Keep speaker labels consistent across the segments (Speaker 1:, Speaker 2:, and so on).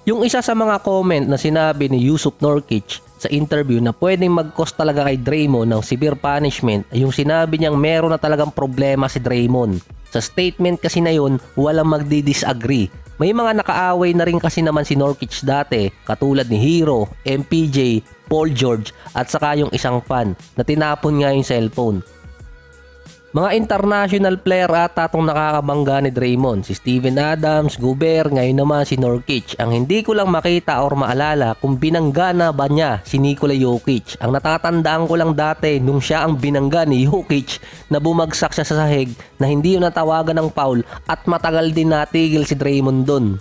Speaker 1: Yung isa sa mga comment na sinabi ni Jusuf Nurkic sa interview na pwedeng mag-cause talaga kay Draymond ng severe punishment ay yung sinabi niyang meron na talagang problema si Draymond. Sa statement kasi na yun, walang magdi-disagree. May mga nakaaway na rin kasi naman si Nurkic dati, katulad ni Hero, MPJ, Paul George at saka yung isang fan na tinapon nga yung cellphone. Mga international player ata itong nakakabangga ni Draymond, si Steven Adams, Gobert, ngayon naman si Nurkic. Ang hindi ko lang makita or maalala kung binangga na ba niya si Nikola Jokic. Ang natatandaan ko lang dati nung siya ang binangga ni Jokic na bumagsak siya sa sahig na hindi yun natawagan ng foul at matagal din natigil si Draymond dun.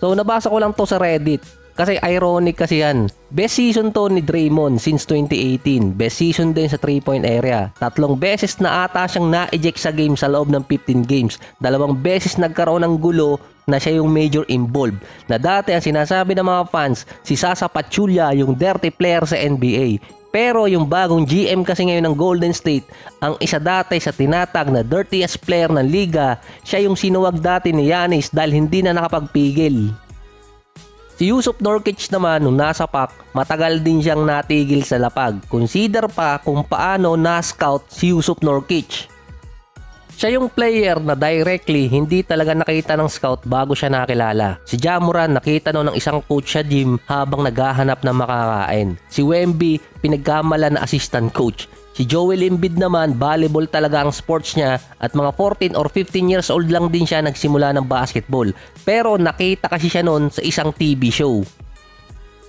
Speaker 1: So nabasa ko lang to sa Reddit. Kasi ironic kasi yan. Best season to ni Draymond since 2018. Best season din sa 3-point area. 3 beses na ata siyang na-eject sa game sa loob ng 15 games. 2 beses nagkaroon ng gulo na siya yung major involved. Na dati ang sinasabi ng mga fans, si Zaza Pachulia yung dirty player sa NBA. Pero yung bagong GM kasi ngayon ng Golden State, ang isa dati sa tinatag na dirtiest player ng liga, siya yung sinuwag dati ni Giannis dahil hindi na nakapagpigil. Si Jusuf Nurkic naman nung nasa PAC, matagal din siyang natigil sa lapag. Consider pa kung paano na-scout si Jusuf Nurkic. Siya yung player na directly hindi talaga nakita ng scout bago siya nakilala. Si Ja Morant nakita no ng isang coach sa gym habang naghahanap ng makakain. Si Wemby pinagkamalan na assistant coach. Si Joel Embiid naman, volleyball talaga ang sports niya at mga 14 or 15 years old lang din siya nagsimula ng basketball. Pero nakita kasi siya noon sa isang TV show.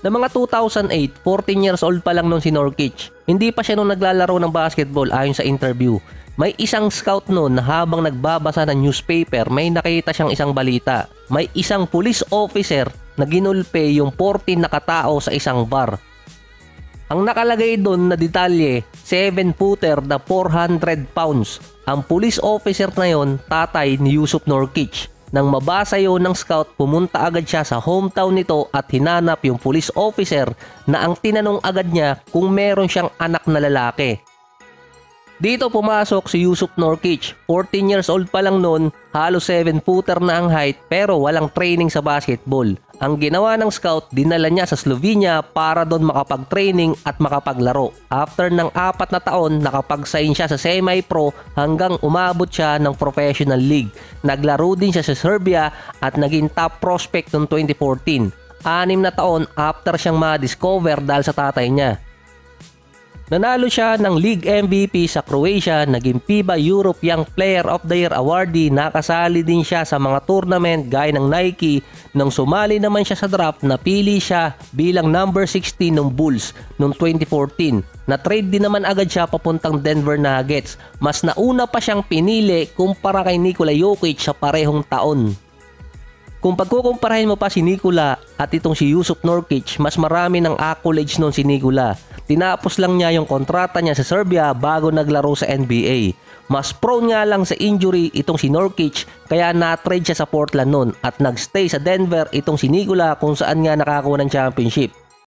Speaker 1: Na mga 2008, 14 years old pa lang noon si Nurkic. Hindi pa siya noon naglalaro ng basketball ayon sa interview. May isang scout noon na habang nagbabasa ng newspaper, may nakita siyang isang balita. May isang police officer na ginulpe yung 14 na katao sa isang bar. Ang nakalagay doon na detalye, 7-footer na 400 pounds. Ang police officer na yon, tatay ni Jusuf Nurkic. Nang mabasa yon ng scout, pumunta agad siya sa hometown nito at hinanap yung police officer na ang tinanong agad niya kung meron siyang anak na lalaki. Dito pumasok si Jusuf Nurkic, 14 years old pa lang noon, halos 7-footer na ang height pero walang training sa basketball. Ang ginawa ng scout, dinala niya sa Slovenia para doon makapag-training at makapaglaro. After ng 4 na taon, nakapag-sign siya sa semi-pro hanggang umabot siya ng professional league. Naglaro din siya sa Serbia at naging top prospect noong 2014. 6 na taon after siyang ma-discover dahil sa tatay niya. Nanalo siya ng League MVP sa Croatia, naging FIBA Europe Young Player of the Year awardee, nakasali din siya sa mga tournament gaya ng Nike. Nang sumali naman siya sa draft, napili siya bilang number 16 ng Bulls noong 2014. Na-trade din naman agad siya papuntang Denver Nuggets. Mas nauna pa siyang pinili kumpara kay Nikola Jokic sa parehong taon. Kung pagkukumparahin mo pa si Nikola at itong si Jusuf Nurkic, mas marami ng accolades noon si Nikola. Tinapos lang niya yung kontrata niya sa Serbia bago naglaro sa NBA. Mas prone nga lang sa injury itong si Nurkic kaya na-trade siya sa Portland noon at nagstay sa Denver itong si Nikola kung saan nga nakakuha ng championship.